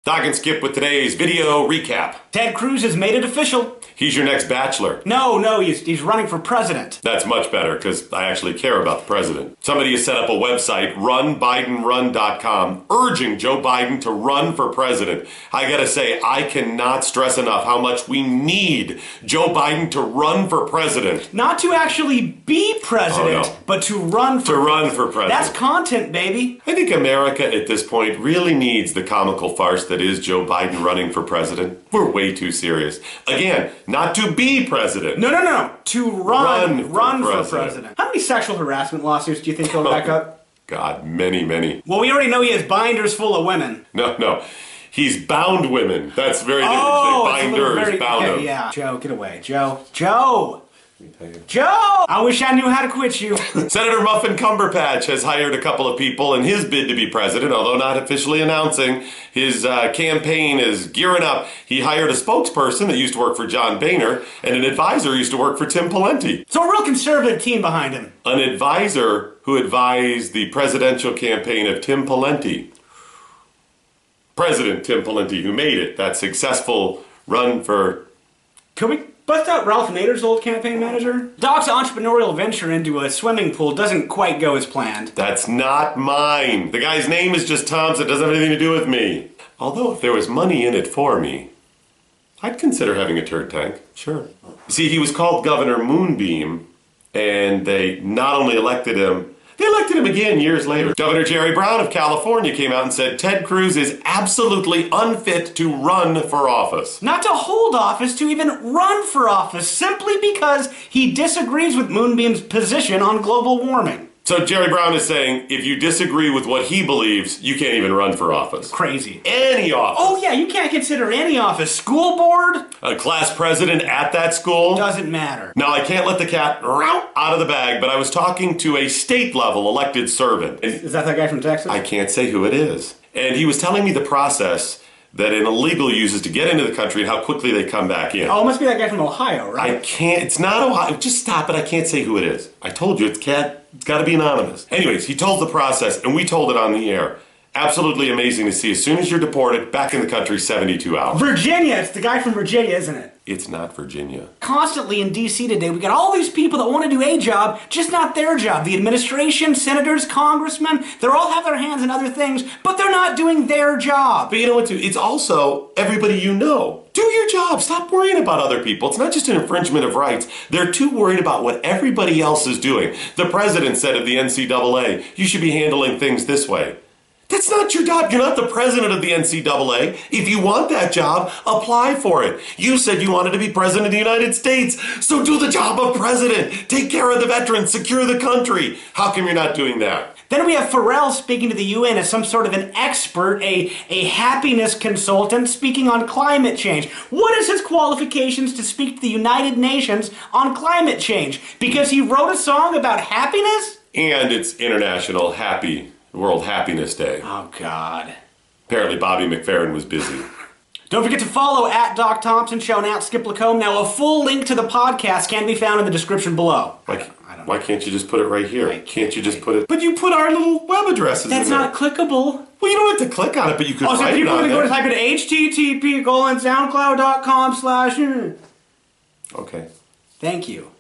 Doc and Skip with today's video recap. Ted Cruz has made it official. He's your next bachelor. No, he's running for president. That's much better, because I actually care about the president. Somebody has set up a website, runbidenrun.com, urging Joe Biden to run for president. I gotta say, I cannot stress enough how much we need Joe Biden to run for president. Not to actually be president, but to run for president. That's content, baby. I think America at this point really needs the comical farce that is Joe Biden running for president. We're way too serious. Again, not to be president. No. To run for president. How many sexual harassment lawsuits do you think he'll back up? God, many. Well, we already know he has binders full of women. No. He's bound women. That's very different. Binders, bound them. Yeah. Joe, get away. Joe! Joe! I wish I knew how to quit you. Senator Muffin Cumberpatch has hired a couple of people in his bid to be president, although not officially announcing. His campaign is gearing up. He hired a spokesperson that used to work for John Boehner and an advisor who used to work for Tim Pawlenty. So a real conservative team behind him. An advisor who advised the presidential campaign of Tim Pawlenty. President Tim Pawlenty, who made it, that successful run for... Can we bust out Ralph Nader's old campaign manager? Doc's entrepreneurial venture into a swimming pool doesn't quite go as planned. That's not mine. The guy's name is just Tom's. It doesn't have anything to do with me. Although if there was money in it for me, I'd consider having a turd tank. Sure. See, he was called Governor Moonbeam, and they not only elected him, they elected him again years later. Governor Jerry Brown of California came out and said Ted Cruz is absolutely unfit to run for office. Not to hold office, to even run for office, simply because he disagrees with Moonbeam's position on global warming. So Jerry Brown is saying if you disagree with what he believes, you can't even run for office. Crazy. Any office. Oh yeah, you can't consider any office. School board? A class president at that school? Doesn't matter. Now, I can't let the cat out of the bag, but I was talking to a state-level elected servant. Is that guy from Texas? I can't say who it is. And he was telling me the process that an illegal uses to get into the country and how quickly they come back in. Oh, it must be that guy from Ohio, right? I can't, it's not Ohio. Just stop it, I can't say who it is. I told you, it's got to be anonymous. Anyways, he told the process, and we told it on the air. Absolutely amazing to see. As soon as you're deported, back in the country, 72 hours. Virginia! It's the guy from Virginia, isn't it? It's not Virginia. Constantly in D.C. today, we got all these people that want to do a job, just not their job. The administration, senators, congressmen, they all have their hands in other things, but they're not doing their job. But you know what, too? It's also everybody you know. Do your job. Stop worrying about other people. It's not just an infringement of rights. They're too worried about what everybody else is doing. The president said of the NCAA, you should be handling things this way. That's not your job. You're not the president of the NCAA. If you want that job, apply for it. You said you wanted to be president of the United States, so do the job of president. Take care of the veterans, secure the country. How come you're not doing that? Then we have Pharrell speaking to the UN as some sort of an expert, a happiness consultant speaking on climate change. What is his qualifications to speak to the United Nations on climate change? Because he wrote a song about happiness? And it's International World Happiness Day. Oh, God. Apparently Bobby McFerrin was busy. Don't forget to follow at Doc Thompson Show and at Skip Lacombe. Now, a full link to the podcast can be found in the description below. Why can't you just put it right here? Can't you just put it? But you put our little web addresses in there. That's not clickable. Well, you don't have to click on it, but you could write it on there. So people are going to type in http:/soundcloud.com/. Okay. Thank you.